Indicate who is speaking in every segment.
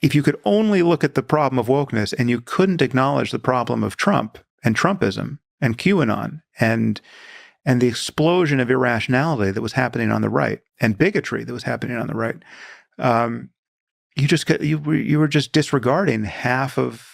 Speaker 1: if you could only look at the problem of wokeness and you couldn't acknowledge the problem of Trump and Trumpism and QAnon and the explosion of irrationality that was happening on the right and bigotry that was happening on the right, you were just disregarding half of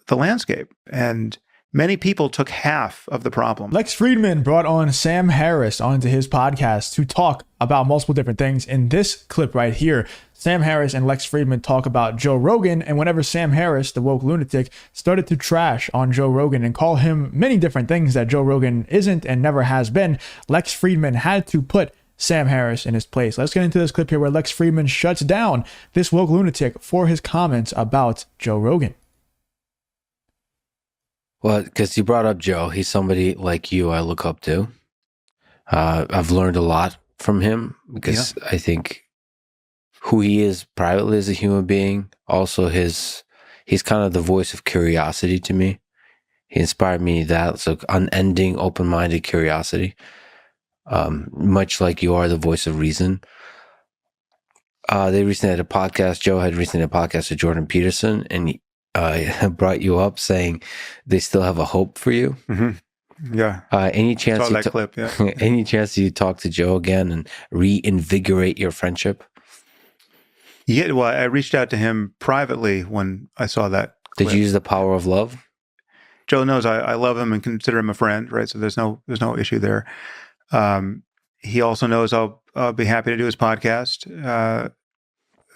Speaker 1: the landscape, and many people took half of the problem.
Speaker 2: Lex Fridman brought on Sam Harris onto his podcast to talk about multiple different things. In this clip right here, Sam Harris and Lex Fridman talk about Joe Rogan, and whenever Sam Harris, the woke lunatic, started to trash on Joe Rogan and call him many different things that Joe Rogan isn't and never has been, Lex Fridman had to put Sam Harris in his place. Let's get into this clip here where Lex Fridman shuts down this woke lunatic for his comments about Joe Rogan.
Speaker 3: Well, because you brought up Joe, he's somebody like you I look up to. I've learned a lot from him because I think who he is privately as a human being, also he's kind of the voice of curiosity to me. He inspired me that, so unending, open-minded curiosity, much like you are the voice of reason. They recently had a podcast, Joe had recently had a podcast with Jordan Peterson, and he brought you up saying they still have a hope for you.
Speaker 1: Mm-hmm. Yeah.
Speaker 3: Any chance
Speaker 1: saw that clip, yeah.
Speaker 3: Any chance you talk to Joe again and reinvigorate your friendship?
Speaker 1: Yeah, well, I reached out to him privately when I saw that clip.
Speaker 3: Did you use the power of love?
Speaker 1: Joe knows I love him and consider him a friend, right? So there's no issue there. He also knows I'll be happy to do his podcast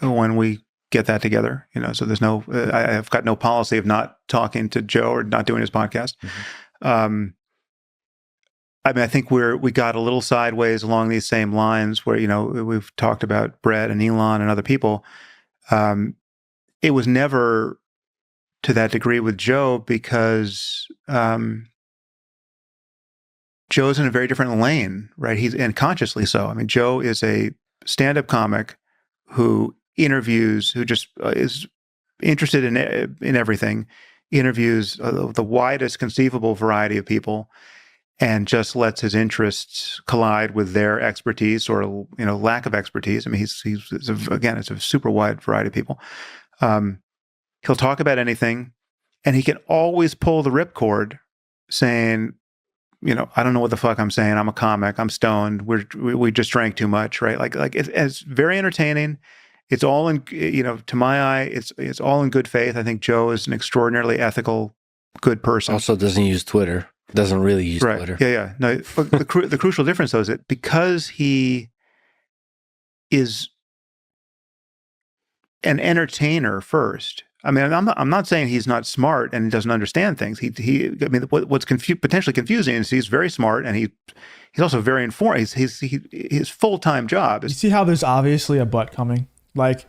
Speaker 1: when we get that together, so there's I've got no policy of not talking to Joe or not doing his podcast. Mm-hmm. I think we got a little sideways along these same lines where, we've talked about Brett and Elon and other people. It was never to that degree with Joe because Joe's in a very different lane, right? And consciously so. I mean, Joe is a stand-up comic who interviews, who just is interested in everything, interviews the widest conceivable variety of people, and just lets his interests collide with their expertise or lack of expertise. I mean, it's a super wide variety of people. He'll talk about anything, and he can always pull the ripcord, saying, I don't know what the fuck I'm saying. I'm a comic. I'm stoned. We just drank too much, right? Like it's very entertaining. It's all in, to my eye, it's all in good faith. I think Joe is an extraordinarily ethical, good person.
Speaker 3: Also doesn't use Twitter. Doesn't really use Twitter.
Speaker 1: Yeah. No, but the crucial difference, though, is that because he is an entertainer first. I mean, I'm not saying he's not smart and he doesn't understand things. What's potentially confusing is he's very smart and he's also very informed. His full-time job is.
Speaker 2: You see how there's obviously a but coming? Like,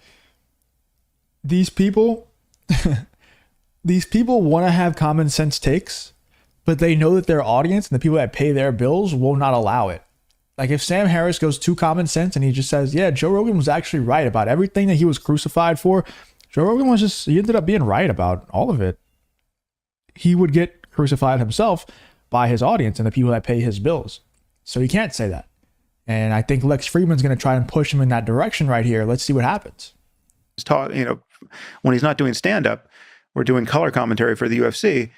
Speaker 2: these people want to have common sense takes, but they know that their audience and the people that pay their bills will not allow it. Like, if Sam Harris goes too common sense and he just says, yeah, Joe Rogan was actually right about everything that he was crucified for, Joe Rogan he ended up being right about all of it. He would get crucified himself by his audience and the people that pay his bills. So you can't say that. And I think Lex Fridman's going to try and push him in that direction right here. Let's see what happens.
Speaker 1: When he's not doing stand-up, we're doing color commentary for the UFC.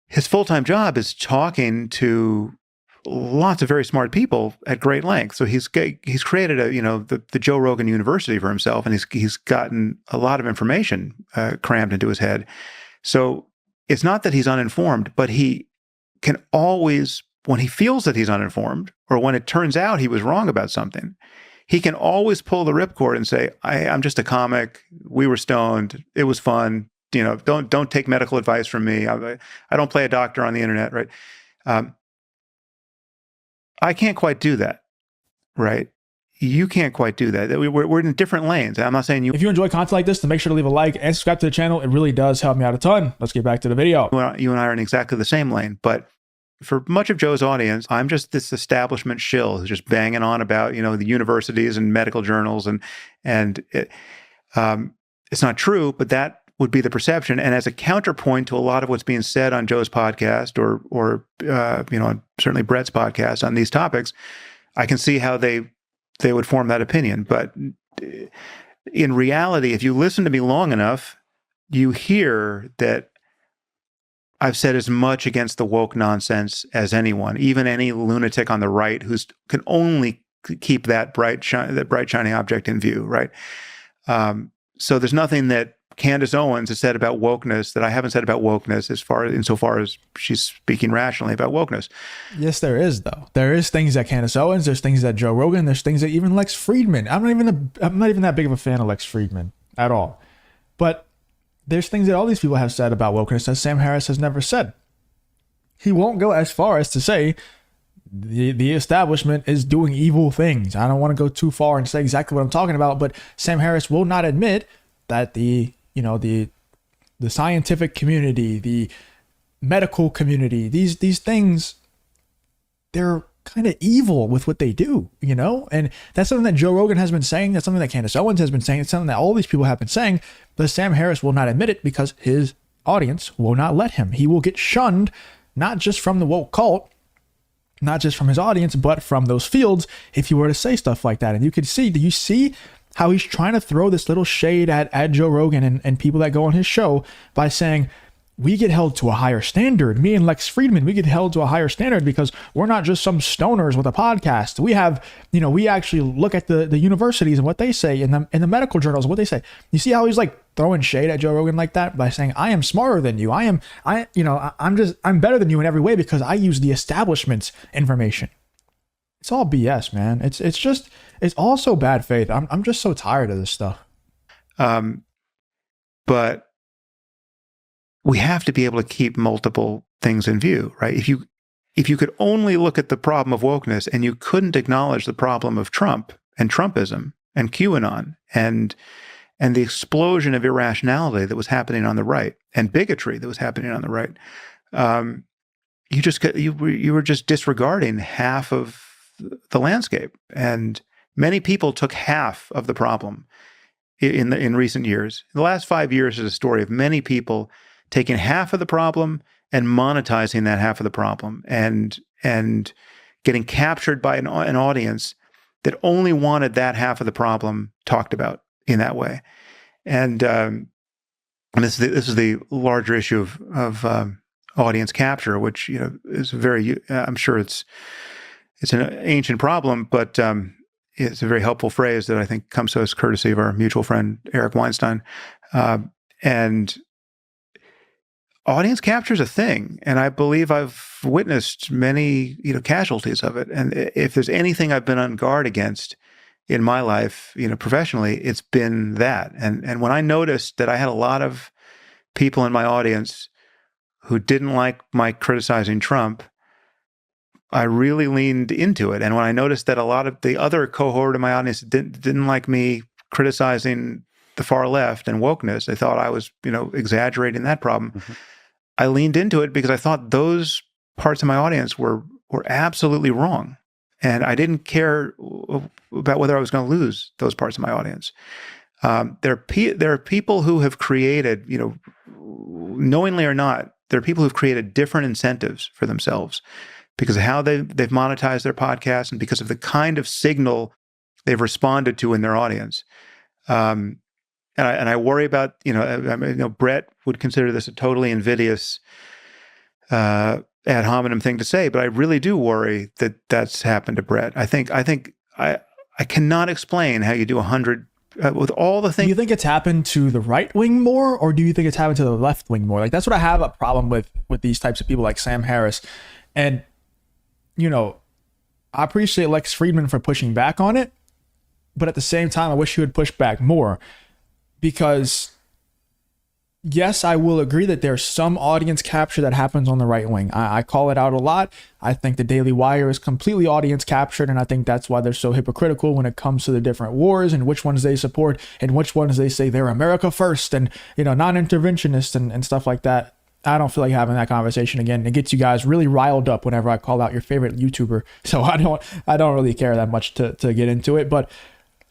Speaker 1: His full-time job is talking to lots of very smart people at great length. So he's created the Joe Rogan University for himself, and he's gotten a lot of information crammed into his head. So it's not that he's uninformed, but he can always, when he feels that he's uninformed, or when it turns out he was wrong about something, he can always pull the ripcord and say, I'm just a comic. We were stoned. It was fun. Don't take medical advice from me. I don't play a doctor on the internet, right? I can't quite do that, right? You can't quite do that. We're in different lanes. I'm not saying you.
Speaker 2: If you enjoy content like this, then make sure to leave a like and subscribe to the channel. It really does help me out a ton. Let's get back to the video.
Speaker 1: You and I are in exactly the same lane, but for much of Joe's audience, I'm just this establishment shill who's just banging on about, the universities and medical journals, and it's not true, but that would be the perception. And as a counterpoint to a lot of what's being said on Joe's podcast or on certainly Brett's podcast on these topics, I can see how they would form that opinion. But in reality, if you listen to me long enough, you hear that I've said as much against the woke nonsense as anyone, even any lunatic on the right who can only keep that bright shining object in view, right? So there's nothing that Candace Owens has said about wokeness that I haven't said about wokeness, insofar as she's speaking rationally about wokeness.
Speaker 2: Yes, there is, though. There is things that Candace Owens, there's things that Joe Rogan, there's things that even Lex Fridman. I'm not even that big of a fan of Lex Fridman at all. But there's things that all these people have said about wokeness that Sam Harris has never said. He won't go as far as to say the establishment is doing evil things. I don't want to go too far and say exactly what I'm talking about, but Sam Harris will not admit that the scientific community, the medical community, these things, they're kind of evil with what they do, and that's something that Joe Rogan has been saying. That's something that Candace Owens has been saying. It's something that all these people have been saying, but Sam Harris will not admit it because his audience will not let him. He will get shunned, not just from the woke cult, not just from his audience, but from those fields if you were to say stuff like that. And do you see how he's trying to throw this little shade at Joe Rogan and people that go on his show by saying, we get held to a higher standard. Me and Lex Fridman, we get held to a higher standard because we're not just some stoners with a podcast. We have, we actually look at the universities and what they say in the medical journals, what they say. You see how he's like throwing shade at Joe Rogan like that by saying, I am smarter than you. I'm better than you in every way because I use the establishment's information. It's all BS, man. It's all so bad faith. I'm just so tired of this stuff.
Speaker 1: But we have to be able to keep multiple things in view, right? If you could only look at the problem of wokeness and you couldn't acknowledge the problem of Trump and Trumpism and QAnon and the explosion of irrationality that was happening on the right and bigotry that was happening on the right, you were just disregarding half of the landscape. And many people took half of the problem in recent years. The last 5 years is a story of many people taking half of the problem and monetizing that half of the problem and getting captured by an audience that only wanted that half of the problem talked about in that way. And this is the larger issue of audience capture, which is very. I'm sure it's an ancient problem, but it's a very helpful phrase that I think comes to us courtesy of our mutual friend Eric Weinstein. And audience capture is a thing, and I believe I've witnessed many casualties of it. And if there's anything I've been on guard against in my life, professionally, it's been that. And when I noticed that I had a lot of people in my audience who didn't like my criticizing Trump, I really leaned into it. And when I noticed that a lot of the other cohort of my audience didn't like me criticizing the far left and wokeness, they thought I was, exaggerating that problem. Mm-hmm. I leaned into it because I thought those parts of my audience were absolutely wrong. And I didn't care about whether I was going to lose those parts of my audience. There are people who have created, knowingly or not, there are people who've created different incentives for themselves because of how they've monetized their podcast and because of the kind of signal they've responded to in their audience. And I worry about, Brett would consider this a totally invidious ad hominem thing to say, but I really do worry that that's happened to Brett. I cannot explain how you do 100 with all the things.
Speaker 2: Do you think it's happened to the right wing more, or do you think it's happened to the left wing more? Like, that's what I have a problem with these types of people like Sam Harris. And, I appreciate Lex Fridman for pushing back on it, but at the same time, I wish he would push back more. Because, yes, I will agree that there's some audience capture that happens on the right wing. I call it out a lot. I think the Daily Wire is completely audience captured, and I think that's why they're so hypocritical when it comes to the different wars and which ones they support and which ones they say they're America first and, non-interventionist and stuff like that. I don't feel like having that conversation again. It gets you guys really riled up whenever I call out your favorite YouTuber. So I don't really care that much to get into it, but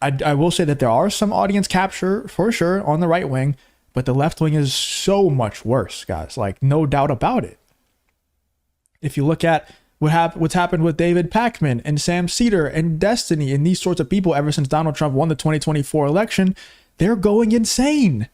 Speaker 2: I will say that there are some audience capture for sure on the right wing, but the left wing is so much worse, guys. Like, no doubt about it. If you look at what's happened with David Pakman and Sam Cedar and Destiny and these sorts of people ever since Donald Trump won the 2024 election, they're going insane.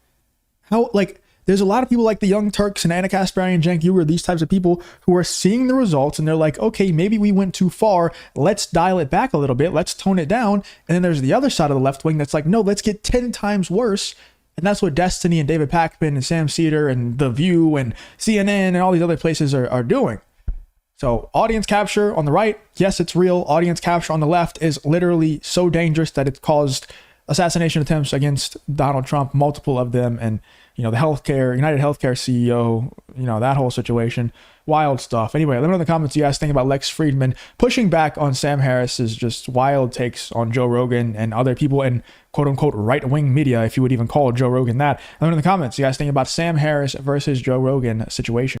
Speaker 2: How, like, there's a lot of people like the Young Turks and Anna Kasparian and Cenk Uygur, these types of people who are seeing the results and they're like, okay, maybe we went too far. Let's dial it back a little bit. Let's tone it down. And then there's the other side of the left wing that's like, no, let's get 10 times worse. And that's what Destiny and David Pakman and Sam Cedar and The View and CNN and all these other places are doing. So audience capture on the right, yes, it's real. Audience capture on the left is literally so dangerous that it's caused assassination attempts against Donald Trump, multiple of them, and the United Healthcare CEO, that whole situation, wild stuff. Anyway, let me know in the comments you guys think about Lex Fridman pushing back on Sam Harris's just wild takes on Joe Rogan and other people in quote unquote right-wing media, if you would even call Joe Rogan that. Let me know in the comments you guys think about Sam Harris versus Joe Rogan situation.